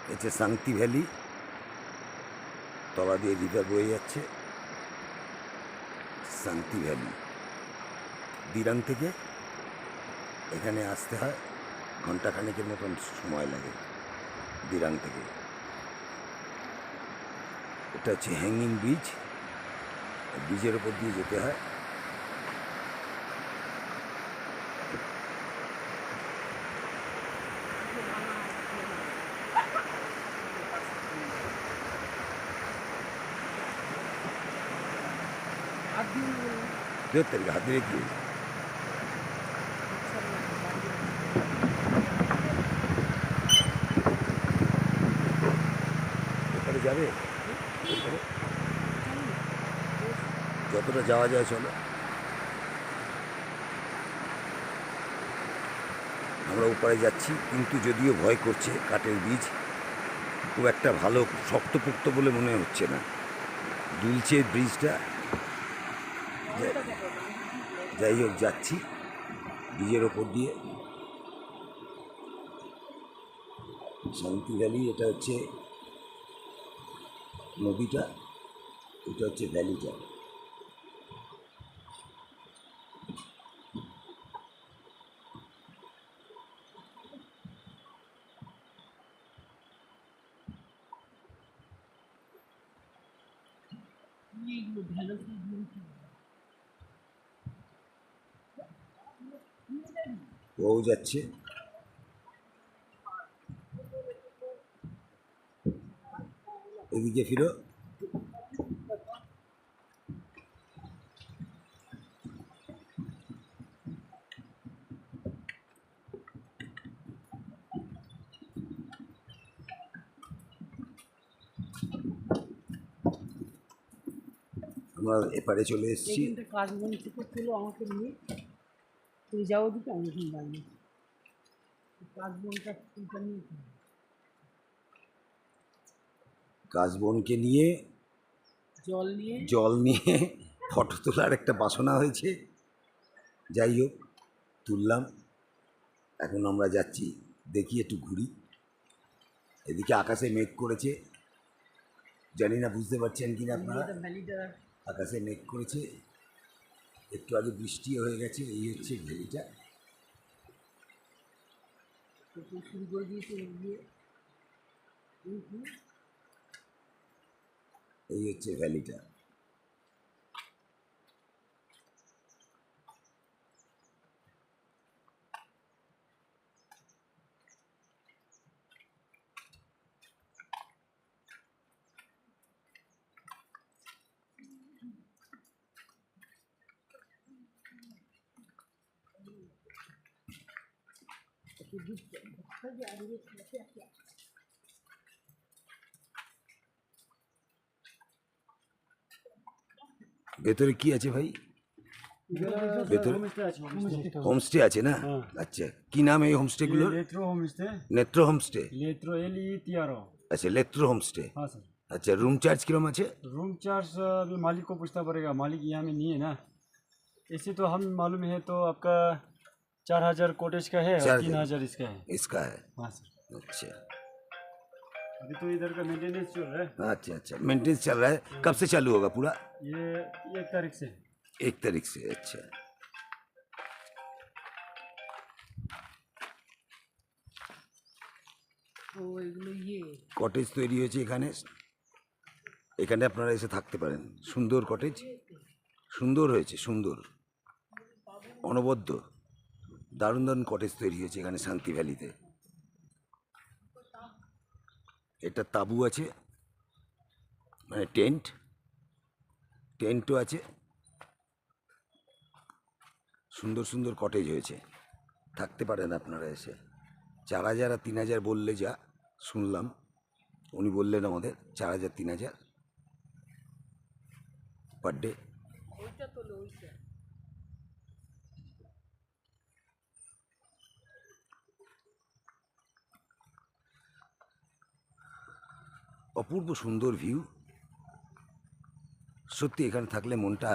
হচ্ছে শান্তি ভ্যালি, তলা দিয়ে রিভার বয়ে যাচ্ছে। শান্তি ভ্যালি দিরাং থেকে এখানে আসতে হয় ঘন্টাখানেকের মতন সময় লাগে দিরাং থেকে। এটা হচ্ছে হ্যাঙ্গিং ব্রিজ, ব্রিজের ওপর দিয়ে যেতে হয়। দেড় তারিখ হাত দিয়ে কি ওখানে যাবে, যতটা যাওয়া যায় চলো। আমরা উপরে যাচ্ছি, কিন্তু যদিও ভয় করছে, কাঠের বীজ খুব একটা ভালো শক্তপোক্ত বলে মনে হচ্ছে না, দুলছে ব্রিজটা। যাই হোক যাচ্ছি ব্রিজের ওপর দিয়ে। শান্তি ভ্যালি, এটা হচ্ছে নদীটা, এটা হচ্ছে ভ্যালিটা। ও যাচ্ছে, এদিকে ফিরো। আমরা এপারে চলে এসেছি। কাশবন থেকে ছিল আমাকে নিয়ে তুই যাও দিকে আমি এখন যাইনি কাশবনটা নিয়ে কাশবনকে নিয়ে জল নিয়ে ফটো তোলার একটা বাসনা হয়েছে। যাই হোক তুললাম। এখন আমরা যাচ্ছি, দেখি একটু ঘুরি। এদিকে আকাশে মেঘ করেছে, জানি না বুঝতে পারছেন কিনা আপনারা। আকাশে মেঘ করেছে, একটু আগে বৃষ্টি হয়ে গেছে। এই হচ্ছে ভ্যালিটা। শুরু করে দিয়েছে এই হচ্ছে ভ্যালিটা। ভেতরে কি আছে ভাই? ভেতরে হোমস্টে আছে না? আচ্ছা, কি নাম এই হোমস্টেগুলোর? নেত্র হোমস্টে। अच्छा लेट्रो होमस्टे। हाँ सर। अच्छा, रूम चार्ज किलोम আছে? रूम चार्ज अभी मालिक को पूछना पड़ेगा, मालिक यहाँ में नहीं है ना। ऐसे तो हम मालूम है तो आपका 4,000 कॉटेज का है और 3,000 इसका है। इसका है। हाँ सर। अच्छा अभी तो इधर का मेंटेनेंस चल रहा है। अच्छा अच्छा, मेंटेनेंस चल रहा है। कब से चालू होगा पूरा? ये 1 तारीख से। 1 तारीख से। अच्छा, কটেজ তৈরি হয়েছে এখানে। এখানে আপনারা এসে থাকতে পারেন। সুন্দর কটেজ, সুন্দর হয়েছে, সুন্দর অনবদ্য, দারুণ দারুণ কটেজ তৈরি হয়েছে এখানে শান্তি ভ্যালিতে। এটা তাঁবু আছে, মানে টেন্টও আছে। সুন্দর সুন্দর কটেজ হয়েছে, থাকতে পারেন আপনারা এসে। 4,000 আর 3,000 বললে, যা শুনলাম উনি বললেন আমাদের 4,000 3,000 পার ডে। অপূর্ব সুন্দর ভিউ। সত্যি এখানে থাকলে মনটা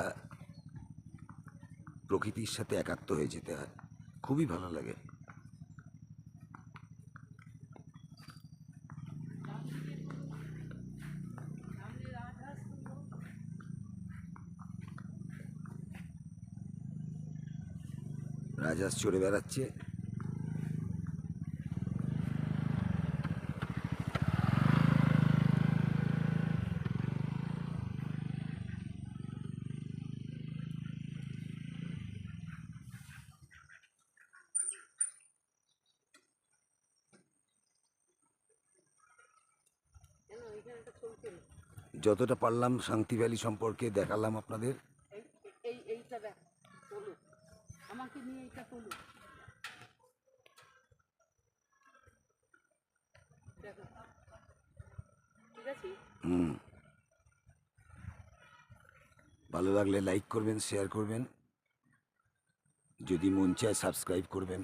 প্রকৃতির সাথে একাত্ম হয়ে যেতে হয়, খুবই ভালো লাগে। রাজহাঁস চড়ে বেড়াচ্ছে। কেন এখানে একটা ছবি তুলো। যতটা পারলাম শান্তি ভ্যালি সম্পর্কে দেখালাম আপনাদের। এইটা দেখ, তোলো, আমাকে নিয়ে এইটা তোলো। দেখো, ঠিক আছে? ভালো লাগলে লাইক করবেন, শেয়ার করবেন, যদি মন চায় সাবস্ক্রাইব করবেন।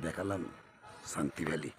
দেখালাম শান্তি ভ্যালি।